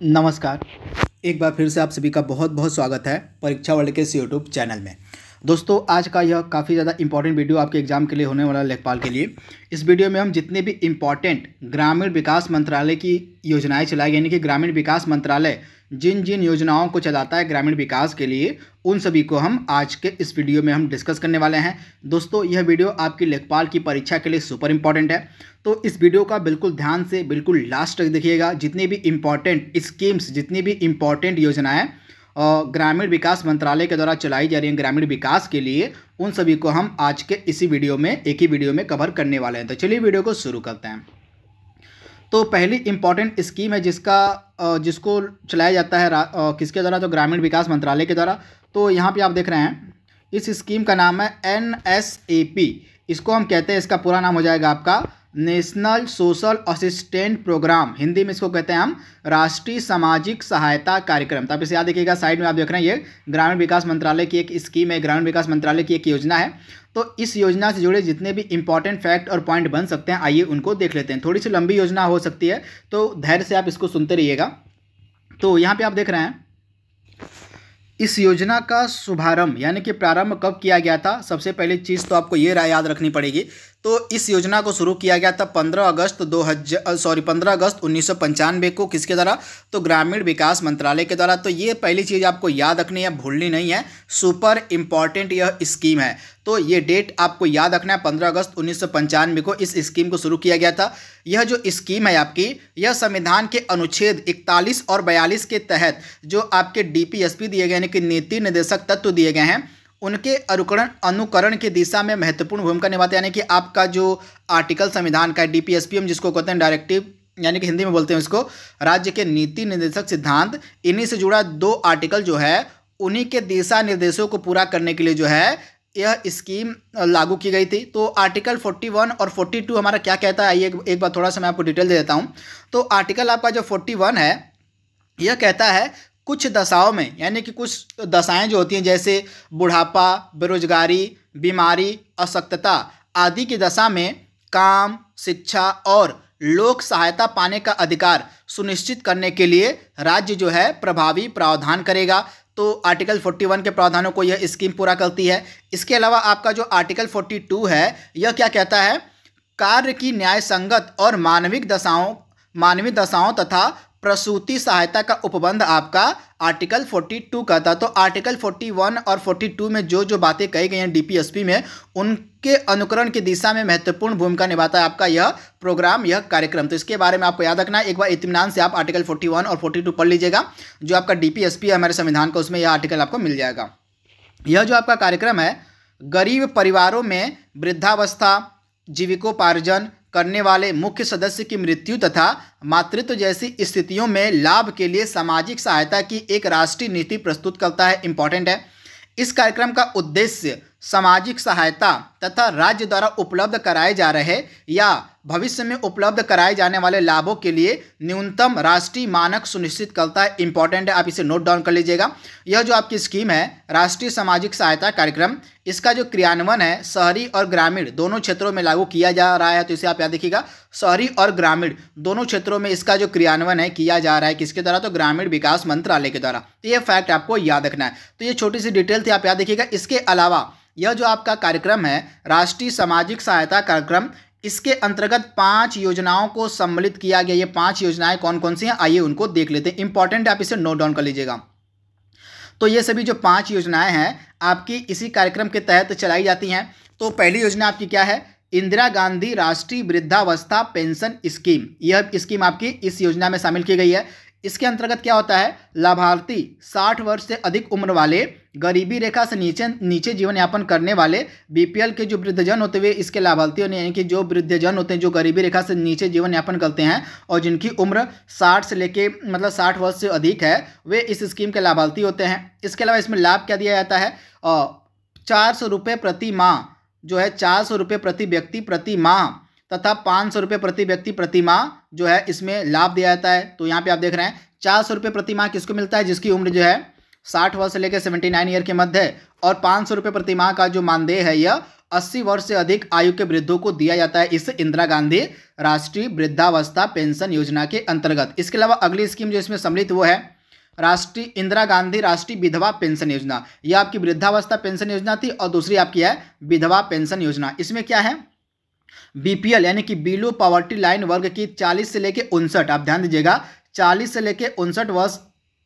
नमस्कार। एक बार फिर से आप सभी का बहुत बहुत स्वागत है परीक्षा वर्ल्ड के इस यूट्यूब चैनल में। दोस्तों, आज का यह काफ़ी ज़्यादा इंपॉर्टेंट वीडियो आपके एग्जाम के लिए होने वाला लेखपाल के लिए। इस वीडियो में हम जितने भी इम्पॉर्टेंट ग्रामीण विकास मंत्रालय की योजनाएं चलाई गई, यानी कि ग्रामीण विकास मंत्रालय जिन जिन योजनाओं को चलाता है ग्रामीण विकास के लिए, उन सभी को हम आज के इस वीडियो में हम डिस्कस करने वाले हैं। दोस्तों, यह वीडियो आपकी लेखपाल की परीक्षा के लिए सुपर इंपॉर्टेंट है, तो इस वीडियो का बिल्कुल ध्यान से बिल्कुल लास्ट तक देखिएगा। जितनी भी इम्पॉर्टेंट स्कीम्स, जितनी भी इम्पॉर्टेंट योजनाएं ग्रामीण विकास मंत्रालय के द्वारा चलाई जा रही हैं ग्रामीण विकास के लिए, उन सभी को हम आज के इसी वीडियो में, एक ही वीडियो में कवर करने वाले हैं। तो चलिए वीडियो को शुरू करते हैं। तो पहली इम्पॉर्टेंट स्कीम है जिसको चलाया जाता है किसके द्वारा, तो ग्रामीण विकास मंत्रालय के द्वारा। तो यहाँ पे आप देख रहे हैं, इस स्कीम का नाम है NSAP। इसको हम कहते हैं, इसका पूरा नाम हो जाएगा आपका national social assistant programme. Hindi में इसको कहते हैं हम राष्ट्रीय सामाजिक सहायता कार्यक्रम। तो आप इसे याद रखिएगा। साइड में आप देख रहे हैं, ये ग्रामीण विकास मंत्रालय की एक स्कीम है, ग्रामीण विकास मंत्रालय की एक योजना है। तो इस योजना से जुड़े जितने भी इंपॉर्टेंट फैक्ट और पॉइंट बन सकते हैं, आइए उनको देख लेते हैं। थोड़ी सी लंबी योजना हो सकती है, तो धैर्य से आप इसको सुनते रहिएगा। तो यहाँ पे आप देख रहे हैं, इस योजना का शुभारंभ यानी कि प्रारंभ कब किया गया था। सबसे पहली चीज़ तो आपको ये याद रखनी पड़ेगी। तो इस योजना को शुरू किया गया था 15 अगस्त 1995 को। किसके द्वारा, तो ग्रामीण विकास मंत्रालय के द्वारा। तो ये पहली चीज़ आपको याद रखनी है, भूलनी नहीं है। सुपर इम्पॉर्टेंट यह स्कीम है, तो ये डेट आपको याद रखना है। 15 अगस्त 1995 को इस स्कीम को शुरू किया गया था। यह जो स्कीम है आपकी, यह संविधान के अनुच्छेद 41 और 42 के तहत जो आपके DPSP दिए गए, यानी कि नीति निर्देशक तत्व दिए गए हैं, उनके अनुकरण की दिशा में महत्वपूर्ण भूमिका निभाते हैं। यानी कि आपका जो आर्टिकल संविधान का DPSP हम जिसको कहते हैं डायरेक्टिव, यानी कि हिंदी में बोलते हैं इसको राज्य के नीति निर्देशक सिद्धांत, इन्हीं से जुड़ा 2 आर्टिकल जो है, उन्हीं के दिशा निर्देशों को पूरा करने के लिए जो है यह स्कीम लागू की गई थी। तो आर्टिकल 41 और 42 हमारा क्या कहता है, आइए एक बार थोड़ा सा मैं आपको डिटेल दे देता हूँ। तो आर्टिकल आपका जो 41 है, यह कहता है कुछ दशाओं में, यानी कि कुछ दशाएं जो होती हैं, जैसे बुढ़ापा, बेरोजगारी, बीमारी, अशक्तता आदि की दशा में काम, शिक्षा और लोक सहायता पाने का अधिकार सुनिश्चित करने के लिए राज्य जो है प्रभावी प्रावधान करेगा। तो आर्टिकल 41 के प्रावधानों को यह स्कीम पूरा करती है। इसके अलावा आपका जो आर्टिकल 42 है, यह क्या कहता है, कार्य की न्याय संगत और मानविक दशाओं तथा प्रसूति सहायता का उपबंध आपका आर्टिकल 42 का था। तो आर्टिकल 41 और 42 में जो जो बातें कही गई हैं DPSP में, उनके अनुकरण की दिशा में महत्वपूर्ण भूमिका निभाता है आपका यह प्रोग्राम, यह कार्यक्रम। तो इसके बारे में आपको याद रखना है। एक बार इत्मीनान से आप आर्टिकल 41 और 42 पढ़ लीजिएगा। जो आपका DPSP है हमारे संविधान का, उसमें यह आर्टिकल आपको मिल जाएगा। यह जो आपका कार्यक्रम है, गरीब परिवारों में वृद्धावस्था, जीविकोपार्जन करने वाले मुख्य सदस्य की मृत्यु तथा मातृत्व जैसी स्थितियों में लाभ के लिए सामाजिक सहायता की एक राष्ट्रीय नीति प्रस्तुत करता है। इंपॉर्टेंट है। इस कार्यक्रम का उद्देश्य सामाजिक सहायता तथा राज्य द्वारा उपलब्ध कराए जा रहे या भविष्य में उपलब्ध कराए जाने वाले लाभों के लिए न्यूनतम राष्ट्रीय मानक सुनिश्चित करता है। इंपॉर्टेंट है, आप इसे नोट डाउन कर लीजिएगा। यह जो आपकी स्कीम है राष्ट्रीय सामाजिक सहायता कार्यक्रम, इसका जो क्रियान्वयन है शहरी और ग्रामीण दोनों क्षेत्रों में लागू किया जा रहा है। तो इसे आप याद रखिएगा, शहरी और ग्रामीण दोनों क्षेत्रों में इसका जो क्रियान्वयन है किया जा रहा है। किसके द्वारा, तो ग्रामीण विकास मंत्रालय के द्वारा। तो ये फैक्ट आपको याद रखना है। तो ये छोटी सी डिटेल थी, आप याद रखिएगा। इसके अलावा यह जो आपका कार्यक्रम है राष्ट्रीय सामाजिक सहायता कार्यक्रम, इसके अंतर्गत 5 योजनाओं को सम्मिलित किया गया। ये 5 योजनाएं कौन कौन सी हैं, आइए उनको देख लेते हैं। इंपॉर्टेंट है, आप इसे नोट डाउन कर लीजिएगा। तो ये सभी जो 5 योजनाएं हैं आपकी इसी कार्यक्रम के तहत चलाई जाती हैं। तो पहली योजना आपकी क्या है, इंदिरा गांधी राष्ट्रीय वृद्धावस्था पेंशन स्कीम। यह स्कीम आपकी इस योजना में शामिल की गई है। इसके अंतर्गत क्या होता है, लाभार्थी 60 वर्ष से अधिक उम्र वाले, गरीबी रेखा से नीचे जीवन यापन करने वाले, BPL के जो वृद्धजन होते हुए इसके लाभार्थी होने, यानी कि जो वृद्धजन होते हैं जो गरीबी रेखा से नीचे जीवन यापन करते हैं और जिनकी उम्र 60 से लेके 60 वर्ष से अधिक है, वे इस स्कीम के लाभार्थी होते हैं। इसके अलावा इसमें लाभ क्या दिया जाता है, 400 रुपये प्रति माह जो है, 400 रुपये प्रति व्यक्ति प्रति माह तथा 500 रुपये प्रति व्यक्ति प्रति माह जो है इसमें लाभ दिया जाता है। तो यहाँ पे आप देख रहे हैं 400 रुपये प्रति माह किसको मिलता है, जिसकी उम्र जो है 60 वर्ष से लेकर 79 ईयर के मध्य है, और 500 रुपये प्रति माह का जो मानदेय है यह 80 वर्ष से अधिक आयु के वृद्धों को दिया जाता है इस इंदिरा गांधी राष्ट्रीय वृद्धावस्था पेंशन योजना के अंतर्गत। इसके अलावा अगली स्कीम जो इसमें सम्मिलित वो है राष्ट्रीय इंदिरा गांधी राष्ट्रीय विधवा पेंशन योजना। यह आपकी वृद्धावस्था पेंशन योजना थी और दूसरी आपकी है विधवा पेंशन योजना। इसमें क्या है, बीपीएल यानी कि बिलो पॉवर्टी लाइन वर्ग की 40 से लेकर 59, आप ध्यान दीजिएगा, 40 से लेकर 59 वर्ष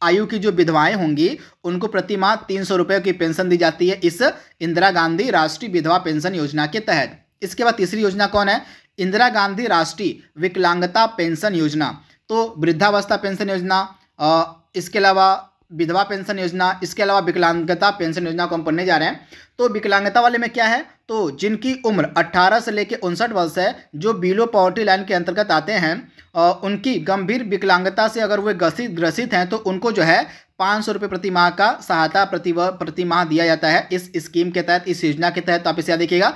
आयु की जो विधवाएं होंगी उनको प्रति माह 300 रुपये की पेंशन दी जाती है इस इंदिरा गांधी राष्ट्रीय विधवा पेंशन योजना के तहत। इसके बाद तीसरी योजना कौन है, इंदिरा गांधी राष्ट्रीय विकलांगता पेंशन योजना। तो वृद्धावस्था पेंशन योजना, इसके अलावा विधवा पेंशन योजना, इसके अलावा विकलांगता पेंशन योजना को हम पढ़ने जा रहे हैं। तो विकलांगता वाले में क्या है, तो जिनकी उम्र 18 से लेकर 59 वर्ष है, जो बिलो पॉवर्टी लाइन के अंतर्गत आते हैं, उनकी गंभीर विकलांगता से अगर वे ग्रसित हैं तो उनको जो है 500 रुपये प्रति माह का सहायता प्रति माह दिया जाता है इस स्कीम के तहत, इस योजना के तहत। आप इसे याद देखिएगा,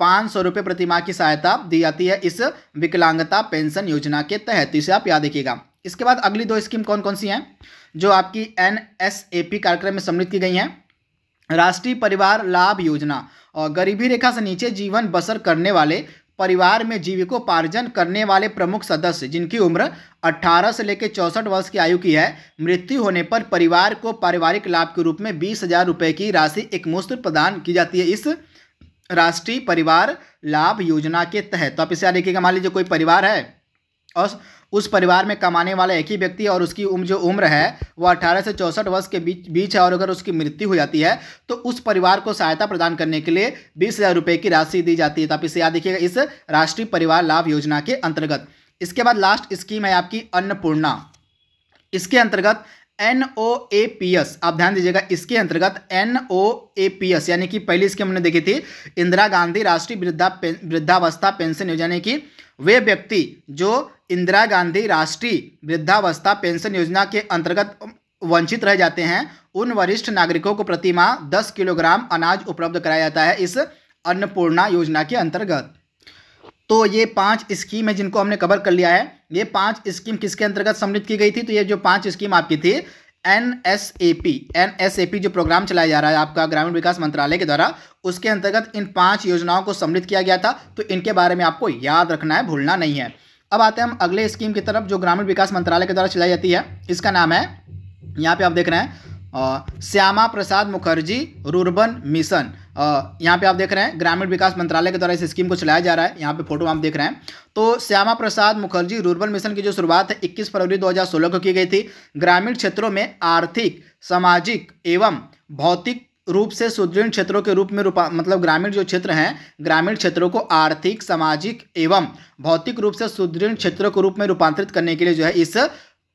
500 रुपये प्रति माह की सहायता दी जाती है इस विकलांगता पेंशन योजना के तहत, इसे आप याद रखिएगा। इसके बाद अगली दो स्कीम कौन कौन सी हैं जो आपकी NSAP कार्यक्रम में सम्मिलित की गई हैं, राष्ट्रीय परिवार लाभ योजना, और गरीबी रेखा से नीचे जीवन बसर करने वाले परिवार में जीविकोपार्जन करने वाले प्रमुख सदस्य जिनकी उम्र 18 से लेकर 64 वर्ष की आयु की है, मृत्यु होने पर परिवार को पारिवारिक लाभ के रूप में 20,000 रुपये की राशि एकमुश्त प्रदान की जाती है इस राष्ट्रीय परिवार लाभ योजना के तहत। तो आप इसे याद रखिएगा, मान लीजिए कोई परिवार है और उस परिवार में कमाने वाला एक ही व्यक्ति और उसकी जो उम्र है वो 18 से 64 वर्ष के बीच है, और अगर उसकी मृत्यु हो जाती है तो उस परिवार को सहायता प्रदान करने के लिए 20,000 रुपये की राशि दी जाती है। तो आप इसे याद रखिएगा इस राष्ट्रीय परिवार लाभ योजना के अंतर्गत। इसके बाद लास्ट स्कीम है आपकी अन्नपूर्णा। इसके अंतर्गत NOAPS, आप ध्यान दीजिएगा, इसके अंतर्गत NOAPS यानी कि पहली स्कीम हमने देखी थी इंदिरा गांधी राष्ट्रीय वृद्धावस्था पेंशन योजना, यानी कि वे व्यक्ति जो इंदिरा गांधी राष्ट्रीय वृद्धावस्था पेंशन योजना के अंतर्गत वंचित रह जाते हैं उन वरिष्ठ नागरिकों को प्रति माह 10 किलोग्राम अनाज उपलब्ध कराया जाता है इस अन्नपूर्णा योजना के अंतर्गत। तो ये 5 स्कीम है जिनको हमने कवर कर लिया है। ये 5 स्कीम किसके अंतर्गत सम्मिलित की गई थी, तो ये जो 5 स्कीम आपकी थी NSAP जो प्रोग्राम चलाया जा रहा है आपका ग्रामीण विकास मंत्रालय के द्वारा, उसके अंतर्गत इन 5 योजनाओं को सम्मिलित किया गया था। तो इनके बारे में आपको याद रखना है, भूलना नहीं है। अब आते हैं हम अगले स्कीम की तरफ जो ग्रामीण विकास मंत्रालय के द्वारा चलाई जाती है। इसका नाम है, यहाँ पे आप देख रहे हैं, श्यामा प्रसाद मुखर्जी रूर्बन मिशन। यहाँ पे आप देख रहे हैं ग्रामीण विकास मंत्रालय के द्वारा इस स्कीम को चलाया जा रहा है। यहाँ पे फोटो आप देख रहे हैं। तो श्यामा प्रसाद मुखर्जी रूर्बन मिशन की जो शुरुआत है 21 फरवरी 2016 को की गई थी। ग्रामीण क्षेत्रों में आर्थिक, सामाजिक एवं भौतिक रूप से सुदृढ़ क्षेत्रों के रूप में मतलब ग्रामीण जो क्षेत्र हैं, ग्रामीण क्षेत्रों को आर्थिक, सामाजिक एवं भौतिक रूप से सुदृढ़ क्षेत्रों के रूप में रूपांतरित करने के लिए जो है इस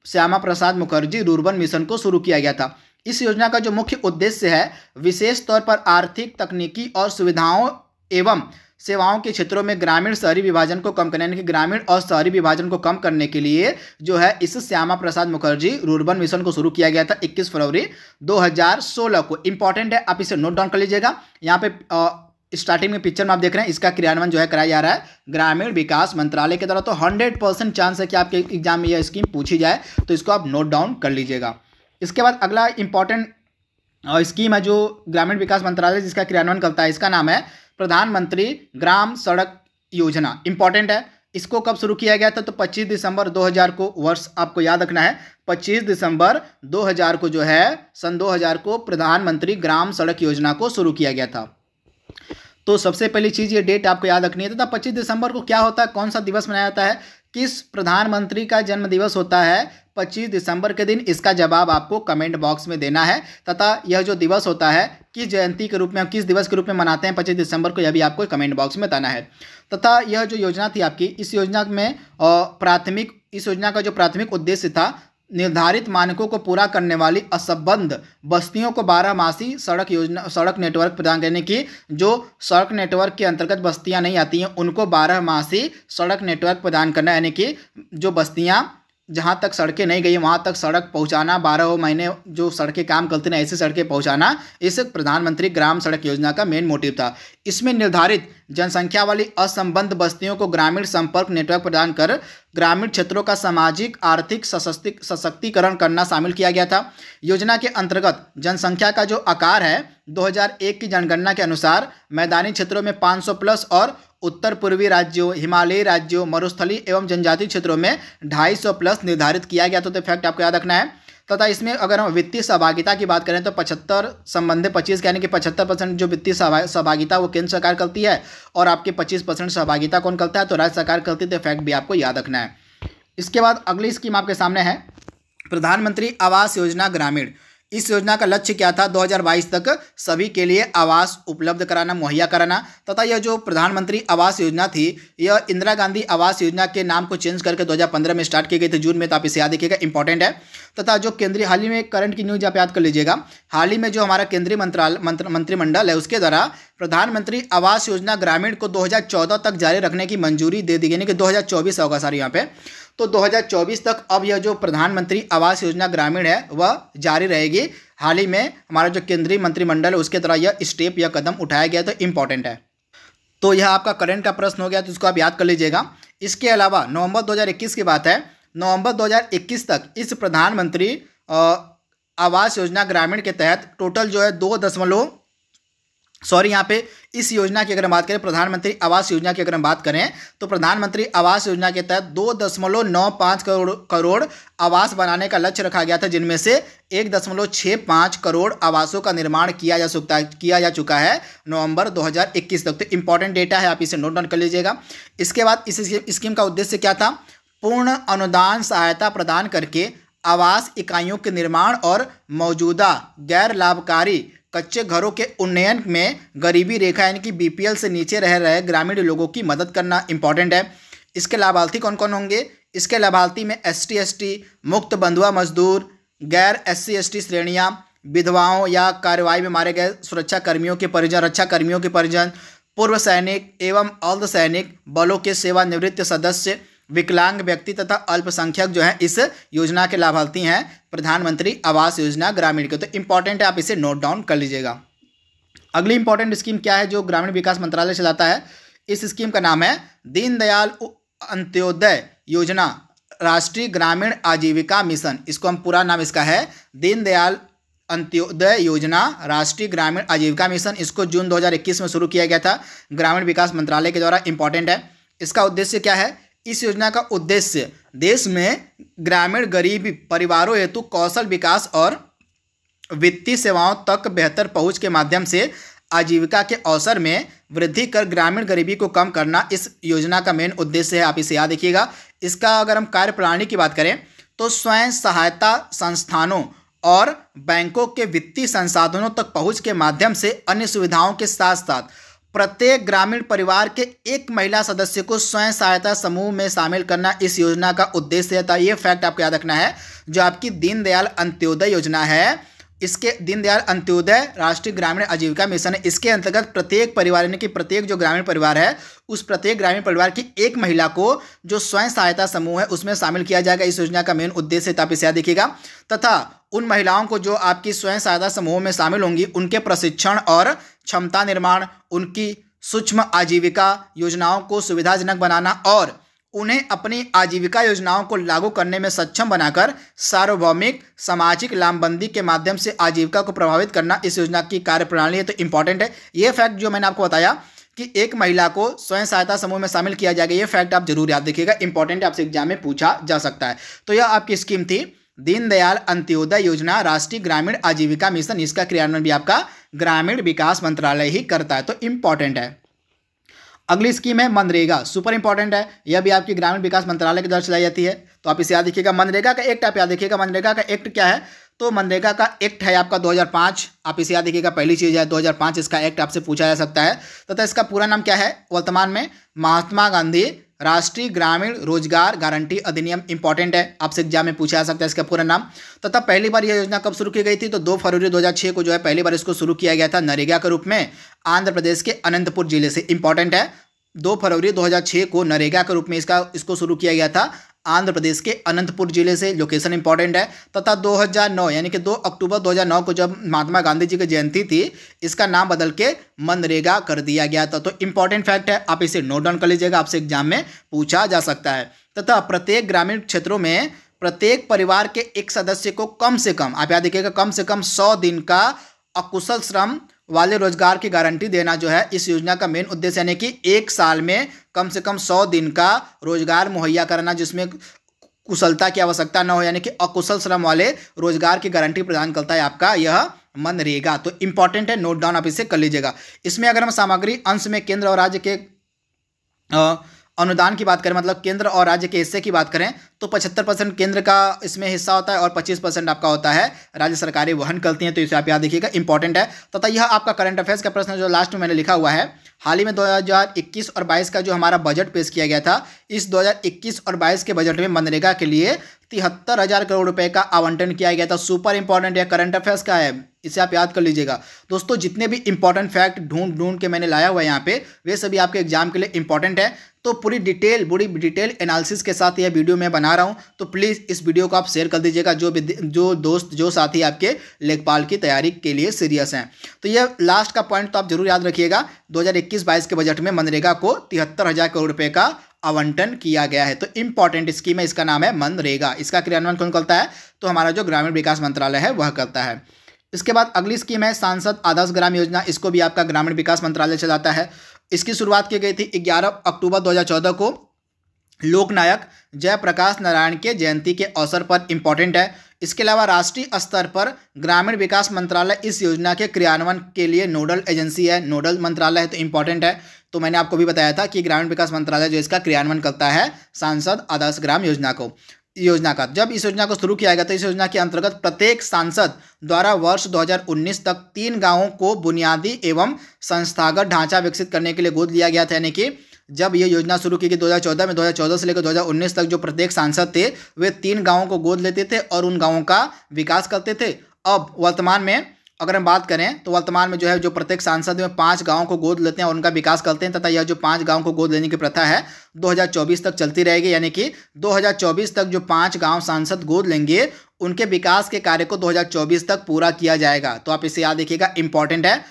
श्यामा प्रसाद मुखर्जी रूर्बन मिशन को शुरू किया गया था। इस योजना का जो मुख्य उद्देश्य है विशेष तौर पर आर्थिक, तकनीकी और सुविधाओं एवं सेवाओं के क्षेत्रों में ग्रामीण शहरी विभाजन को कम करने, यानी कि ग्रामीण और शहरी विभाजन को कम करने के लिए जो है इस श्यामा प्रसाद मुखर्जी रूर्बन मिशन को शुरू किया गया था 21 फरवरी 2016 को। इंपॉर्टेंट है, आप इसे नोट डाउन कर लीजिएगा। यहाँ पे स्टार्टिंग में पिक्चर में आप देख रहे हैं, इसका क्रियान्वयन जो है कराया जा रहा है ग्रामीण विकास मंत्रालय के द्वारा। तो 100% चांस है कि आपके एग्जाम में यह स्कीम पूछी जाए, तो इसको आप नोट डाउन कर लीजिएगा। इसके बाद अगला इंपॉर्टेंट स्कीम है जो ग्रामीण विकास मंत्रालय जिसका क्रियान्वयन करता है, इसका नाम है प्रधानमंत्री ग्राम सड़क योजना। इंपॉर्टेंट है, इसको कब शुरू किया गया था, तो 25 दिसंबर 2000 को, वर्ष आपको याद रखना है, 25 दिसंबर 2000 को जो है सन 2000 को प्रधानमंत्री ग्राम सड़क योजना को शुरू किया गया था। तो सबसे पहली चीज़ ये डेट आपको याद रखनी है तथा 25 दिसंबर को क्या होता है, कौन सा दिवस मनाया जाता है, किस प्रधानमंत्री का जन्म दिवस होता है 25 दिसंबर के दिन, इसका जवाब आपको कमेंट बॉक्स में देना है। तथा यह जो दिवस होता है किस जयंती के रूप में, किस दिवस के रूप में मनाते हैं 25 दिसंबर को, यह भी आपको कमेंट बॉक्स में बताना है। तथा यह जो योजना थी आपकी, इस योजना में इस योजना का जो प्राथमिक उद्देश्य था निर्धारित मानकों को पूरा करने वाली असंबद्ध बस्तियों को 12मासी सड़क नेटवर्क प्रदान करने की। जो सड़क नेटवर्क के अंतर्गत बस्तियां नहीं आती हैं उनको 12मासी सड़क नेटवर्क प्रदान करना, यानी कि जो बस्तियां जहाँ तक सड़कें नहीं गई वहाँ तक सड़क पहुँचाना, 12 महीने जो सड़कें काम करती हैं ऐसी सड़कें पहुँचाना, इस प्रधानमंत्री ग्राम सड़क योजना का मेन मोटिव था। इसमें निर्धारित जनसंख्या वाली असंबद्ध बस्तियों को ग्रामीण संपर्क नेटवर्क प्रदान कर ग्रामीण क्षेत्रों का सामाजिक आर्थिक सशक्तिकरण करना शामिल किया गया था। योजना के अंतर्गत जनसंख्या का जो आकार है 2001 की जनगणना के अनुसार मैदानी क्षेत्रों में 500 प्लस और उत्तर पूर्वी राज्यों, हिमालयी राज्यों, मरुस्थलीय एवं जनजातीय क्षेत्रों में 250 प्लस निर्धारित किया गया। तो फैक्ट आपको याद रखना है। तथा इसमें अगर हम वित्तीय सहभागिता की बात करें तो 75 संबंधित 25 यानी कि 75% जो वित्तीय सहभागिता वो केंद्र सरकार करती है और आपके 25% सहभागिता कौन करता है, तो राज्य सरकार करती है। तो फैक्ट भी आपको याद रखना है। इसके बाद अगली स्कीम आपके सामने है प्रधानमंत्री आवास योजना ग्रामीण। इस योजना का लक्ष्य क्या था? 2022 तक सभी के लिए आवास उपलब्ध कराना, मुहैया कराना। तथा यह जो प्रधानमंत्री आवास योजना थी यह इंदिरा गांधी आवास योजना के नाम को चेंज करके 2015 में स्टार्ट की गई थी, जून में। तो आप इसे याद रखिएगा, इंपॉर्टेंट है। तथा जो केंद्रीय हाल ही में करंट की न्यूज आप याद कर लीजिएगा, हाल ही में जो हमारा केंद्रीय मंत्रिमंडल है उसके द्वारा प्रधानमंत्री आवास योजना ग्रामीण को 2014 तक जारी रखने की मंजूरी दे दी गई, यानी कि 2024 होगा सर यहाँ पे। तो 2024 तक अब यह जो प्रधानमंत्री आवास योजना ग्रामीण है वह जारी रहेगी। हाल ही में हमारा जो केंद्रीय मंत्रिमंडल है उसके द्वारा यह स्टेप या कदम उठाया गया, तो इंपॉर्टेंट है। तो यह आपका करंट का प्रश्न हो गया, तो इसको आप याद कर लीजिएगा। इसके अलावा नवंबर 2021 की बात है, नवंबर 2021 तक इस प्रधानमंत्री आवास योजना ग्रामीण के तहत टोटल जो है यहाँ पे इस योजना की अगर हम बात करें, प्रधानमंत्री आवास योजना की अगर हम बात करें तो प्रधानमंत्री आवास योजना के तहत 2.95 करोड़ आवास बनाने का लक्ष्य रखा गया था, जिनमें से 1.65 करोड़ आवासों का निर्माण किया जा चुका है नवंबर 2021 तक। तो इंपॉर्टेंट डेटा है, आप इसे नोट डाउन कर लीजिएगा। इसके बाद इस स्कीम का उद्देश्य क्या था? पूर्ण अनुदान सहायता प्रदान करके आवास इकाइयों के निर्माण और मौजूदा गैर लाभकारी कच्चे घरों के उन्नयन में गरीबी रेखा यानी कि बीपीएल से नीचे रह रहे ग्रामीण लोगों की मदद करना इंपॉर्टेंट है। इसके लाभार्थी कौन कौन होंगे? इसके लाभार्थी में ST ST, मुक्त बंधुआ मजदूर, गैर SC ST श्रेणियां, विधवाओं या कार्यवाही में मारे गए सुरक्षा कर्मियों के परिजन, रक्षा कर्मियों के परिजन, पूर्व सैनिक एवं अर्धसैनिक बलों के सेवानिवृत्त सदस्य, विकलांग व्यक्ति तथा अल्पसंख्यक जो है इस योजना के लाभार्थी हैं प्रधानमंत्री आवास योजना ग्रामीण के। तो इंपॉर्टेंट है, आप इसे नोट डाउन कर लीजिएगा। अगली इंपॉर्टेंट स्कीम क्या है जो ग्रामीण विकास मंत्रालय चलाता है? इस स्कीम का नाम है दीनदयाल अंत्योदय योजना राष्ट्रीय ग्रामीण आजीविका मिशन। इसको हम पूरा नाम इसका है दीनदयाल अंत्योदय योजना राष्ट्रीय ग्रामीण आजीविका मिशन। इसको जून 2021 में शुरू किया गया था ग्रामीण विकास मंत्रालय के द्वारा। इंपॉर्टेंट है। इसका उद्देश्य क्या है? इस योजना का उद्देश्य देश में ग्रामीण गरीब परिवारों हेतु कौशल विकास और वित्तीय सेवाओं तक बेहतर पहुंच के माध्यम से आजीविका के अवसर में वृद्धि कर ग्रामीण गरीबी को कम करना इस योजना का मेन उद्देश्य है। आप इसे याद रखिएगा। इसका अगर हम कार्यप्रणाली की बात करें तो स्वयं सहायता संस्थानों और बैंकों के वित्तीय संसाधनों तक पहुंच के माध्यम से अन्य सुविधाओं के साथ साथ प्रत्येक ग्रामीण परिवार के एक महिला सदस्य को स्वयं सहायता समूह में शामिल करना इस योजना का उद्देश्य है। ये फैक्ट आपको याद रखना है। जो आपकी दीनदयाल अंत्योदय योजना है, इसके दीनदयाल अंत्योदय राष्ट्रीय ग्रामीण आजीविका मिशन है, इसके अंतर्गत प्रत्येक परिवार यानी कि प्रत्येक जो ग्रामीण परिवार है उस प्रत्येक ग्रामीण परिवार की एक महिला को जो स्वयं सहायता समूह है उसमें शामिल किया जाएगा। इस योजना का मेन उद्देश्य आप इसे याद देखिएगा। तथा उन महिलाओं को जो आपकी स्वयं सहायता समूह में शामिल होंगी उनके प्रशिक्षण और क्षमता निर्माण, उनकी सूक्ष्म आजीविका योजनाओं को सुविधाजनक बनाना और उन्हें अपनी आजीविका योजनाओं को लागू करने में सक्षम बनाकर सार्वभौमिक सामाजिक लामबंदी के माध्यम से आजीविका को प्रभावित करना इस योजना की कार्यप्रणाली है। तो इंपॉर्टेंट है ये फैक्ट जो मैंने आपको बताया कि एक महिला को स्वयं सहायता समूह में शामिल किया जाएगा। ये फैक्ट आप जरूर याद रखिएगा, इंपॉर्टेंट है, आपसे एग्जाम में पूछा जा सकता है। तो यह आपकी स्कीम थी दीनदयाल अंत्योदय योजना राष्ट्रीय ग्रामीण आजीविका मिशन। इसका क्रियान्वयन भी आपका ग्रामीण विकास मंत्रालय ही करता है। तो इंपॉर्टेंट है। अगली स्कीम है मनरेगा, सुपर इंपॉर्टेंट है। यह भी आपकी ग्रामीण विकास मंत्रालय के द्वारा चलाई जाती है। तो आप इसे याद रखिएगा। मनरेगा का एक्ट आप याद रखिएगा। मनरेगा का एक्ट क्या है? तो मनरेगा का एक्ट है आपका 2005। आप इसे याद रखिएगा, पहली चीज़ है 2005 इसका एक्ट आपसे पूछा जा सकता है। तथा इसका पूरा नाम क्या है वर्तमान में? महात्मा गांधी राष्ट्रीय ग्रामीण रोजगार गारंटी अधिनियम। इंपॉर्टेंट है, आपसे एग्जाम में पूछा जा सकता है इसका पूरा नाम। तथा पहली बार यह योजना कब शुरू की गई थी? तो 2 फरवरी 2006 को जो है पहली बार इसको शुरू किया गया था नरेगा के रूप में आंध्र प्रदेश के अनंतपुर जिले से। इंपॉर्टेंट है, 2 फरवरी 2006 को नरेगा के रूप में इसको शुरू किया गया था आंध्र प्रदेश के अनंतपुर जिले से, लोकेशन इंपॉर्टेंट है। तथा 2009 यानी कि 2 अक्टूबर 2009 को जब महात्मा गांधी जी की जयंती थी, इसका नाम बदल के मनरेगा कर दिया गया था। तो इंपॉर्टेंट फैक्ट है, आप इसे नोट डाउन कर लीजिएगा, आपसे एग्जाम में पूछा जा सकता है। तथा प्रत्येक ग्रामीण क्षेत्रों में प्रत्येक परिवार के एक सदस्य को कम से कम, आप याद रखिएगा, कम से कम 100 दिन का अकुशल श्रम वाले रोजगार की गारंटी देना जो है इस योजना का मेन उद्देश्य, यानी कि एक साल में कम से कम 100 दिन का रोजगार मुहैया कराना जिसमें कुशलता की आवश्यकता न हो, यानी कि अकुशल श्रम वाले रोजगार की गारंटी प्रदान करता है आपका यह मनरेगा। तो इंपॉर्टेंट है, नोट डाउन आप इसे कर लीजिएगा। इसमें अगर हम सामग्री अंश में केंद्र और राज्य के अनुदान की बात करें, मतलब केंद्र और राज्य के हिस्से की बात करें, तो 75% केंद्र का इसमें हिस्सा होता है और 25% आपका होता है राज्य सरकारें वहन करती हैं। तो इसे आप याद रखिएगा, इंपॉर्टेंट है। तथा यह आपका करंट अफेयर्स का प्रश्न जो लास्ट में मैंने लिखा हुआ है, हाल ही में 2021 और 22 का जो हमारा बजट पेश किया गया था, इस 2021 और 22 के बजट में मनरेगा के लिए 73,000 करोड़ रुपए का आवंटन किया गया था। सुपर इंपॉर्टेंट है, करंट अफेयर्स का है, इसे आप याद कर लीजिएगा। दोस्तों जितने भी इंपॉर्टेंट फैक्ट ढूंढ के मैंने लाया हुआ है यहाँ पे, वे सभी आपके एग्जाम के लिए इंपॉर्टेंट है। तो पूरी डिटेल एनालिसिस के साथ यह वीडियो मैं बना रहा हूँ, तो प्लीज़ इस वीडियो को आप शेयर कर दीजिएगा जो दोस्त जो साथी आपके लेखपाल की तैयारी के लिए सीरियस हैं। तो यह लास्ट का पॉइंट तो आप जरूर याद रखिएगा, 2021-22 के बजट में मनरेगा को 73,000 करोड़ रुपए का आवंटन किया गया है। तो इंपॉर्टेंट स्कीम है, इसका नाम है मनरेगा। इसका क्रियान्वयन कौन करता है? तो हमारा जो ग्रामीण विकास मंत्रालय है वह करता है। इसके बाद अगली स्कीम है सांसद आदर्श ग्राम योजना। इसको भी आपका ग्रामीण विकास मंत्रालय चलाता है। इसकी शुरुआत की गई थी 11 अक्टूबर 2014 को लोकनायक जयप्रकाश नारायण के जयंती के अवसर पर। इंपॉर्टेंट है। इसके अलावा राष्ट्रीय स्तर पर ग्रामीण विकास मंत्रालय इस योजना के क्रियान्वयन के लिए नोडल एजेंसी है, नोडल मंत्रालय है। तो इंपॉर्टेंट है। तो मैंने आपको भी बताया था कि ग्रामीण विकास मंत्रालय जो इसका क्रियान्वयन करता है सांसद आदर्श ग्राम योजना का। जब इस योजना को शुरू किया गया तो इस योजना के अंतर्गत प्रत्येक सांसद द्वारा वर्ष 2019 तक 3 गांवों को बुनियादी एवं संस्थागत ढांचा विकसित करने के लिए गोद लिया गया था। यानी कि जब ये योजना शुरू की गई 2014 में, 2014 से लेकर 2019 तक जो प्रत्येक सांसद थे वे 3 गांवों को गोद लेते थे और उन गांवों का विकास करते थे। अब वर्तमान में अगर हम बात करें तो वर्तमान में जो है जो प्रत्येक सांसद में 5 गांवों को गोद लेते हैं और उनका विकास करते हैं। तथा यह जो 5 गांवों को गोद लेने की प्रथा है 2024 तक चलती रहेगी। यानी कि 2024 तक जो 5 गांव सांसद गोद लेंगे उनके विकास के कार्य को 2024 तक पूरा किया जाएगा। तो आप इसे याद रखिएगा, इंपॉर्टेंट है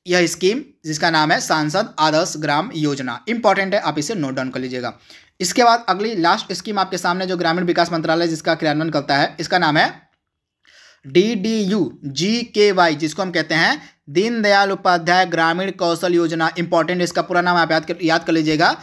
यह स्कीम जिसका नाम है सांसद आदर्श ग्राम योजना। इंपॉर्टेंट है, आप इसे नोट डाउन कर लीजिएगा। इसके बाद अगली लास्ट स्कीम आपके सामने जो ग्रामीण विकास मंत्रालय जिसका क्रियान्वयन करता है, इसका नाम है DDU-GKY, जिसको हम कहते हैं दीनदयाल उपाध्याय ग्रामीण कौशल योजना। इंपॉर्टेंट, इसका पूरा नाम आप याद कर लीजिएगा,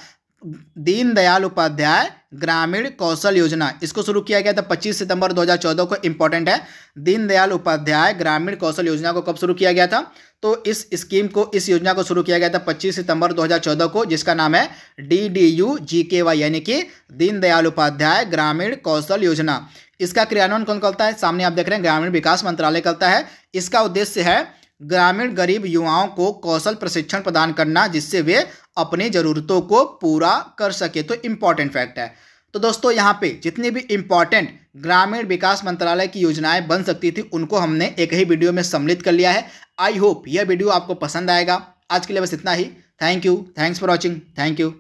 दीनदयाल उपाध्याय ग्रामीण कौशल योजना। इसको शुरू किया गया था 25 सितंबर 2014 को। इंपॉर्टेंट है, दीनदयाल उपाध्याय ग्रामीण कौशल योजना को कब शुरू किया गया था? तो इस स्कीम को, इस योजना को शुरू किया गया था 25 सितंबर 2014 को, जिसका नाम है DDU-GKY यानी कि दीनदयाल उपाध्याय ग्रामीण कौशल योजना। इसका क्रियान्वयन कौन करता है? सामने आप देख रहे हैं, ग्रामीण विकास मंत्रालय करता है। इसका उद्देश्य है ग्रामीण गरीब युवाओं को कौशल प्रशिक्षण प्रदान करना जिससे वे अपनी ज़रूरतों को पूरा कर सके। तो इंपॉर्टेंट फैक्ट है। तो दोस्तों यहाँ पे जितनी भी इंपॉर्टेंट ग्रामीण विकास मंत्रालय की योजनाएं बन सकती थी उनको हमने एक ही वीडियो में सम्मिलित कर लिया है। आई होप यह वीडियो आपको पसंद आएगा। आज के लिए बस इतना ही। Thank you, thanks for watching, thank you.